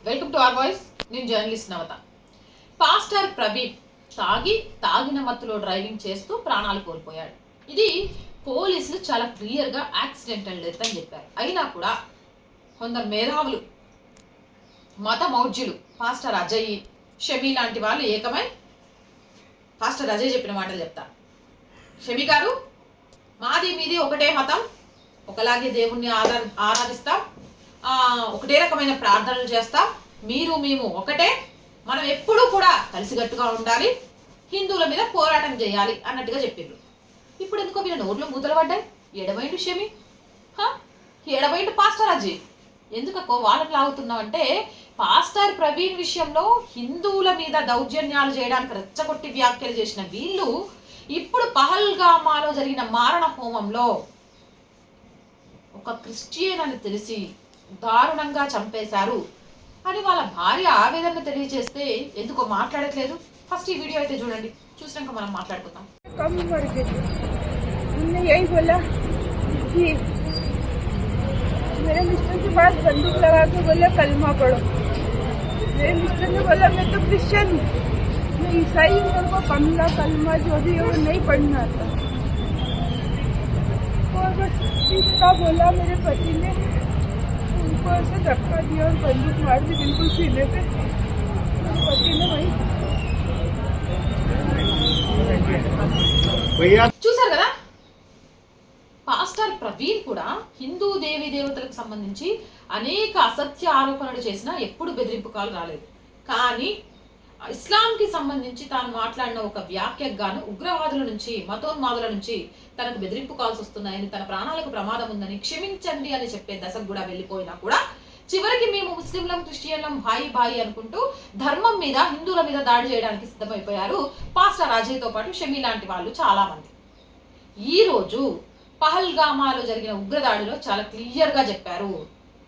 Welcome to our voice. నేను journalist నవత. Pastor Praveen తాగిన మత్తులో డ్రైవింగ్ చేస్తూ ప్రాణాలు కోల్పోయాడు. ఇది పోలీసులు చాలా క్లియర్గా యాక్సిడెంటల్ డెత్ అని చెప్పారు. అయినా కూడా కొందరు మేధావులు, మత మౌఢ్యులు, పాస్టర్ అజయ్, షమీ లాంటి వాళ్ళు ఏకమై పాస్టర్ అజయ్ చెప్పిన మాటలు చెప్తారు. షమీ గారు, మాది మీది ఒకటే మతం, ఒకలాగే దేవుణ్ణి ఆరాధిస్తాం, ఒకటే రకమైన ప్రార్థనలు చేస్తాం, మీరు మేము ఒకటే, మనం ఎప్పుడూ కూడా కలిసికట్టుగా ఉండాలి, హిందువుల మీద పోరాటం చేయాలి అన్నట్టుగా చెప్పిండ్రు. ఇప్పుడు ఎందుకో వీళ్ళ నోట్లో మూతలు పడ్డాయి. ఎడబైండు షమి, ఎడబైండు పాస్టర్ అజయ్. ఎందుకో వాళ్ళని లాగుతున్నావు అంటే, పాస్టర్ ప్రవీణ్ విషయంలో హిందువుల మీద దౌర్జన్యాలు చేయడానికి రెచ్చగొట్టి వ్యాఖ్యలు చేసిన వీళ్ళు ఇప్పుడు పహల్గామాలో జరిగిన మారణ హోమంలో ఒక క్రిస్టియన్ అని తెలిసి దారుణంగా చంపేశారు అని వాళ్ళ భార్య ఆవేదన తెలియజేస్తే ఎందుకో మాట్లాడట్లేదు. ఫస్ట్ ఈ వీడియో అయితే చూడండి, చూసినాక మనం మాట్లాడుకుందాం. मेरे मिस्टर के पास बंदूक लगा के बोले कलमा पढ़ो. मेरे मिस्टर ने बोला मैं तो क्रिश्चियन हूँ, मैं ईसाई हूँ, मेरे को कमला कलमा जो भी है वो नहीं पढ़ना आता. और बस इतना बोला मेरे पति ने, उनको ऐसे धक्का दिया और बंदूक मार दी बिल्कुल सीने पे. मेरे पति ने वही చూసారు కదా. పాస్టర్ ప్రవీణ్ కూడా హిందూ దేవీ దేవతలకు సంబంధించి అనేక అసత్య ఆరోపణలు చేసినా ఎప్పుడు బెదిరింపు కాలు రాలేదు. కానీ ఇస్లాంకి సంబంధించి తాను మాట్లాడిన ఒక వ్యాఖ్యకు గాను ఉగ్రవాదుల నుంచి, మతోన్మాదుల నుంచి తనకు బెదిరింపు కాల్స్ వస్తున్నాయని, తన ప్రాణాలకు ప్రమాదం ఉందని, క్షమించండి అని చెప్పే దశకు కూడా వెళ్ళిపోయినా కూడా చివరికి మేము ముస్లింలం, క్రిస్టియన్లం భాయి అనుకుంటూ ధర్మం మీద, హిందువుల మీద దాడి చేయడానికి సిద్ధమైపోయారు పాస్టర్ అజయ్తో పాటు షమీ లాంటి వాళ్ళు చాలా మంది. ఈరోజు పహల్గామాలో జరిగిన ఉగ్రదాడిలో చాలా క్లియర్గా చెప్పారు,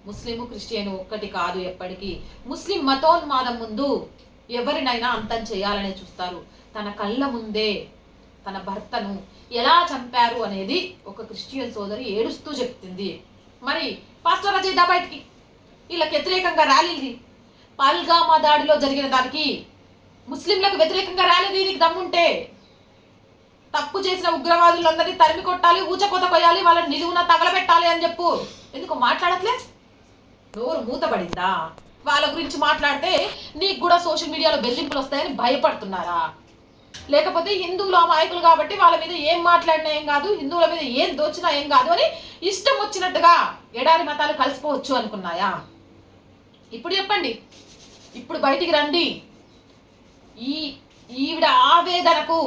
ముస్లిము క్రిస్టియన్ ఒక్కటి కాదు, ఎప్పటికీ ముస్లిం మతోన్మాదం ముందు ఎవరినైనా అంతం చేయాలనే చూస్తారు. తన కళ్ళ ముందే తన భర్తను ఎలా చంపారు అనేది ఒక క్రిస్టియన్ సోదరి ఏడుస్తూ చెప్తుంది. మరి పాస్టర్ అజయ్ దా బయటికి, వీళ్ళకి వ్యతిరేకంగా ర్యాలీది, పహల్గామా దాడిలో జరిగిన దానికి ముస్లింలకు వ్యతిరేకంగా ర్యాలీ దీనికి దమ్ముంటే తప్పు చేసిన ఉగ్రవాదులందరినీ తరిమి కొట్టాలి, ఊచకోత కొయ్యాలి, వాళ్ళని నిలువున తగలబెట్టాలి అని చెప్పు. ఎందుకు మాట్లాడట్లే? నోరు మూతపడిందా? వాళ్ళ గురించి మాట్లాడితే నీకు కూడా సోషల్ మీడియాలో బెదిరింపులు వస్తాయని భయపడుతున్నారా? లేకపోతే హిందువులు అమాయకులు కాబట్టి వాళ్ళ మీద ఏం మాట్లాడినా ఏం కాదు, హిందువుల మీద ఏం దోచినా ఏం కాదు అని ఇష్టం వచ్చినట్టుగా ఎడారి మతాలు కలిసిపోవచ్చు అనుకున్నాయా? ఇప్పుడు చెప్పండి, ఇప్పుడు బయటికి రండి. ఈవిడ ఆవేదనకు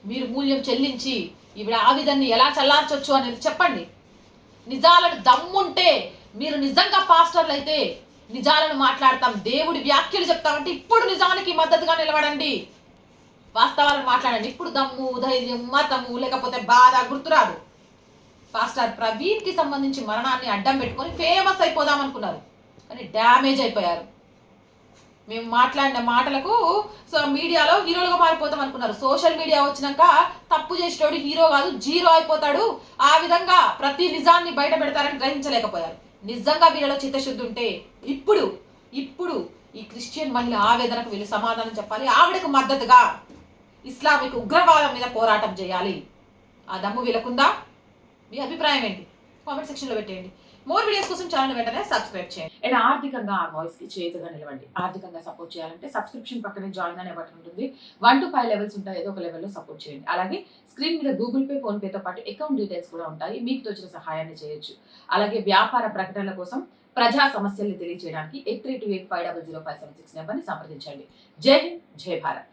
మీరు మూల్యం చెల్లించి ఈవిడ ఆవేదనని ఎలా చల్లార్చొచ్చు అనేది చెప్పండి. నిజాలను దమ్ముంటే, మీరు నిజంగా పాస్టర్లు అయితే నిజాలను మాట్లాడతాం, దేవుడి వ్యాఖ్యలు చెప్తామంటే ఇప్పుడు నిజానికి మద్దతుగా నిలబడండి, వాస్తవాలను మాట్లాడండి. ఇప్పుడు దమ్ము, ధైర్యం, మతము లేకపోతే బాధ గుర్తురాదు. పాస్టర్ ప్రవీణ్ కి సంబంధించి మరణాన్ని అడ్డం పెట్టుకొని ఫేమస్ అయిపోదాం అనుకున్నారు, కానీ డ్యామేజ్ అయిపోయారు. మేము మాట్లాడిన మాటలకు మీడియాలో హీరోలుగా మారిపోతాం అనుకున్నారు. సోషల్ మీడియా వచ్చినాక తప్పు చేసేటోడు హీరో కాదు, జీరో అయిపోతాడు. ఆ విధంగా ప్రతి నిజాన్ని బయట పెడతారని గ్రహించలేకపోయారు. నిజంగా వీళ్ళలో చిత్తశుద్ధి ఉంటే ఇప్పుడు ఈ క్రిస్టియన్ మహిళ ఆవేదనకు వీళ్ళు సమాధానం చెప్పాలి. ఆవిడకు మద్దతుగా ఇస్లామిక్ ఉగ్రవాదం మీద పోరాటం చేయాలి. ఆ దమ్ము వీళ్ళకుందా? మీ అభిప్రాయం ఏంటి? కామెంట్ సెక్షన్లో పెట్టేయండి. మోర్ వీడియోస్ కోసం ఛానల్ వెంటనే సబ్స్క్రైబ్ చేయండి. అండ్ ఆర్థికంగా ఆ వాయిస్ కి చేతుగా నిలవండి. ఆర్థికంగా సపోర్ట్ చేయాలంటే సబ్స్క్రిప్షన్ పక్కనే జాయిన్ అనే బటన్ ఉంటుంది. 1 to 5 లెవెల్స్ ఉంటాయి, ఏదో ఒక లెవెల్లో సపోర్ట్ చేయండి. అలాగే స్క్రీన్ మీద గూగుల్ పే, ఫోన్ పేతో పాటు అకౌంట్ డీటెయిల్స్ కూడా ఉంటాయి, మీకు తోచిన సహాయాన్ని చేయొచ్చు. అలాగే వ్యాపార ప్రకటనల కోసం, ప్రజా సమస్యల్ని తెలియజేయడానికి 8328500576 నెంబర్ని సంప్రదించండి. జై హింద్, జై భారత్.